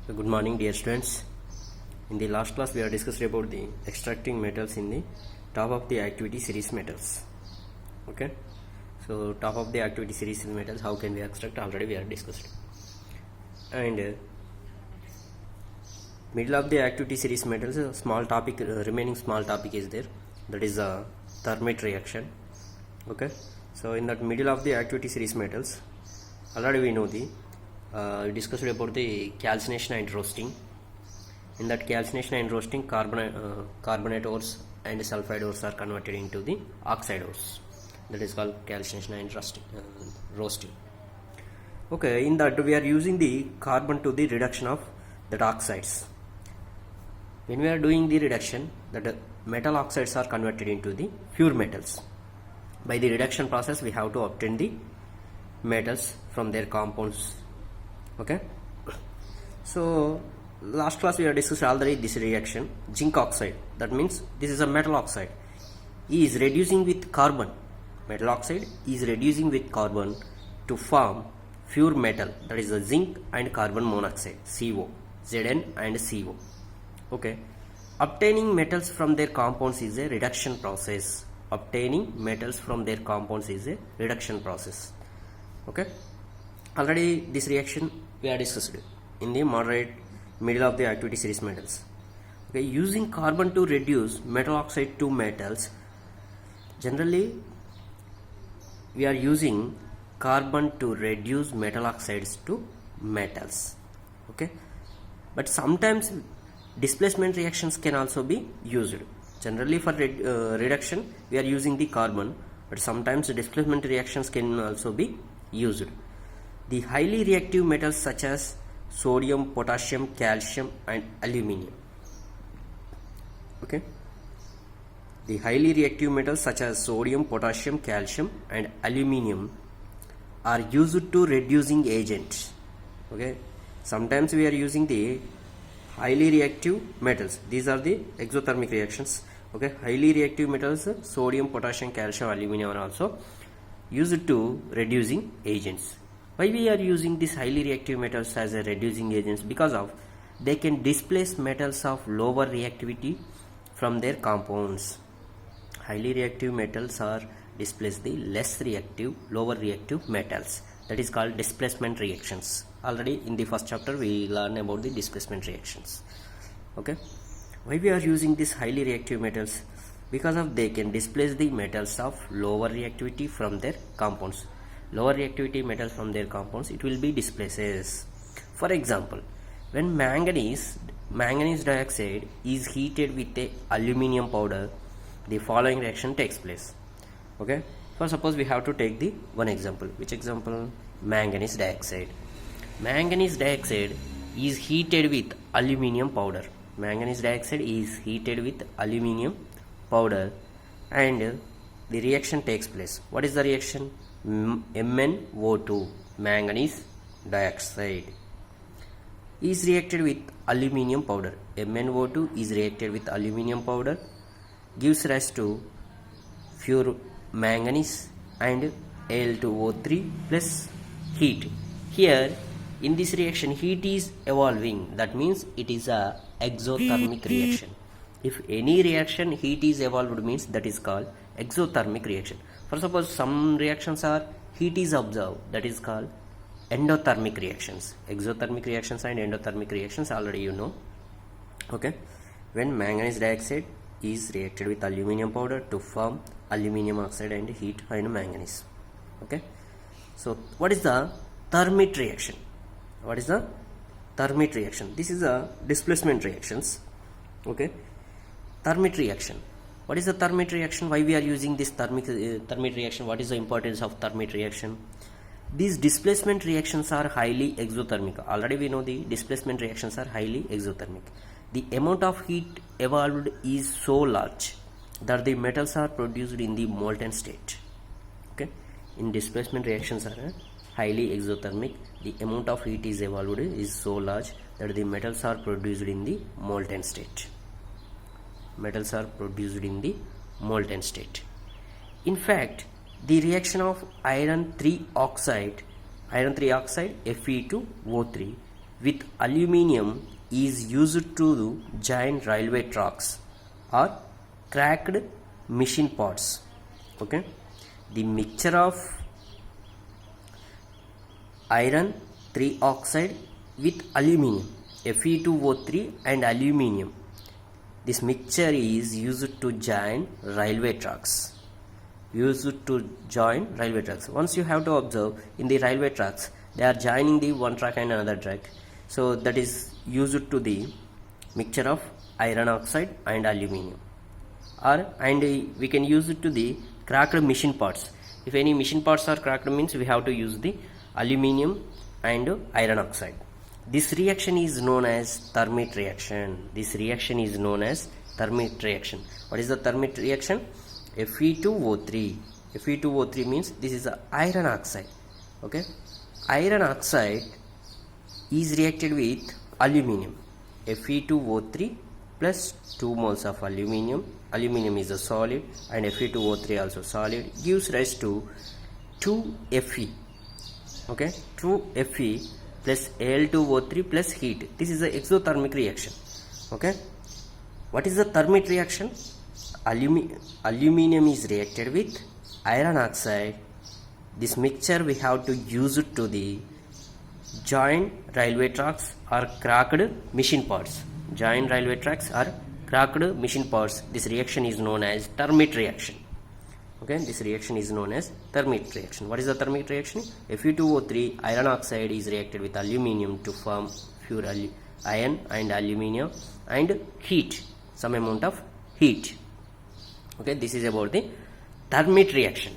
So good morning, dear students. In the last class we have discussed about the extracting metals in the top of the activity series metals. Okay, so top of the activity series metals, how can we extract? Already we have discussed. And middle of the activity series metals, a small topic, remaining small topic is there, that is a Thermit reaction. Okay, so in that middle of the activity series metals, already we know the discussed about the calcination and roasting. In that calcination and roasting, carbonate ores and sulfide ores are converted into the oxide ores. That is called calcination and roasting. Okay, in that we are using the carbon to the reduction of that oxides. When we are doing the reduction, that metal oxides are converted into the pure metals. By the reduction process, we have to obtain the metals from their compounds. Okay, so last class we have discussed already this reaction. Zinc oxide, that means this is a metal oxide, is reducing with carbon. Metal oxide is reducing with carbon to form pure metal, that is the zinc and carbon monoxide, CO, Zn and CO. Okay, obtaining metals from their compounds is a reduction process. Obtaining metals from their compounds is a reduction process. Okay, already this reaction we have discussed in the moderate middle of the activity series metals. Okay, using carbon to reduce metal oxide to metals. Generally we are using carbon to reduce metal oxides to metals. Okay, but sometimes displacement reactions can also be used. Generally for reduction we are using the carbon, but sometimes displacement reactions can also be used. The highly reactive metals such as sodium, potassium, calcium and aluminium. Okay, the highly reactive metals such as sodium, potassium, calcium and aluminium are used to reducing agents. Okay, sometimes we are using the highly reactive metals. These are the exothermic reactions. Okay, highly reactive metals, sodium, potassium, calcium, aluminium are also used to reducing agents. Why we are using these highly reactive metals as a reducing agents? Because of they can displace metals of lower reactivity from their compounds. Highly reactive metals are displace the less reactive, lower reactive metals. That is called displacement reactions. Already in the first chapter we learned about the displacement reactions. Okay, why we are using these highly reactive metals? Because of they can displace the metals of lower reactivity from their compounds. Lower reactivity metals from their compounds, it will be displaces. For example, when manganese dioxide is heated with a aluminium powder, the following reaction takes place. Okay, for suppose we have to take the one example. Which example? Manganese dioxide. Manganese dioxide is heated with aluminium powder. Manganese dioxide is heated with aluminium powder and the reaction takes place. What is the reaction? MnO2, manganese dioxide, is reacted with aluminium powder. MnO2 is reacted with aluminium powder, gives rise to pure manganese and Al2O3 plus heat. Here in this reaction heat is evolving, that means it is a exothermic reaction. If any reaction heat is evolved means that is called exothermic reaction. For suppose some reactions are heat is observed, that is called endothermic reactions. Exothermic reactions and endothermic reactions already you know. Okay, when manganese dioxide is reacted with aluminium powder to form aluminium oxide and heat and manganese. Okay, so what is the Thermit reaction? What is the Thermit reaction? This is a displacement reactions. Okay, Thermit reaction. What is the Thermit reaction? Why we are using this Thermit reaction? What is the importance of Thermit reaction? These displacement reactions are highly exothermic. Already we know the displacement reactions are highly exothermic. The amount of heat evolved is so large that the metals are produced in the molten state. Okay, in displacement reactions are highly exothermic. The amount of heat is evolved is so large that the metals are produced in the molten state. Metals are produced in the molten state. In fact, the reaction of iron 3 oxide Fe2O3 with aluminium is used to join railway tracks or cracked machine parts. Okay, the mixture of iron 3 oxide with aluminium Fe2O3 and aluminium, this mixture is used to join railway tracks. Once you have to observe, in the railway tracks they are joining the one track and another track, so that is used to the mixture of iron oxide and aluminium. And we can use it to the cracked machine parts. If any machine parts are cracked, means we have to use the aluminium and iron oxide. This reaction is known as Thermit reaction. What is the Thermit reaction? Fe2O3. Fe2O3 means this is the iron oxide. Okay, iron oxide is reacted with aluminium. Fe2O3 plus 2 moles of aluminium. Aluminium is a solid and Fe2O3 also solid, gives rise to 2Fe. Okay, 2Fe plus Al2O3 plus heat. This is the exothermic reaction. Okay, what is the Thermit reaction? Aluminium is reacted with iron oxide. This mixture we have to use it to the join railway tracks or cracked machine parts. This reaction is known as Thermit reaction. Okay, this reaction is known as Thermit reaction. What is the Thermit reaction? Fe2O3 iron oxide is reacted with aluminium to form pure iron and aluminium and heat, some amount of heat. Okay, this is about the Thermit reaction.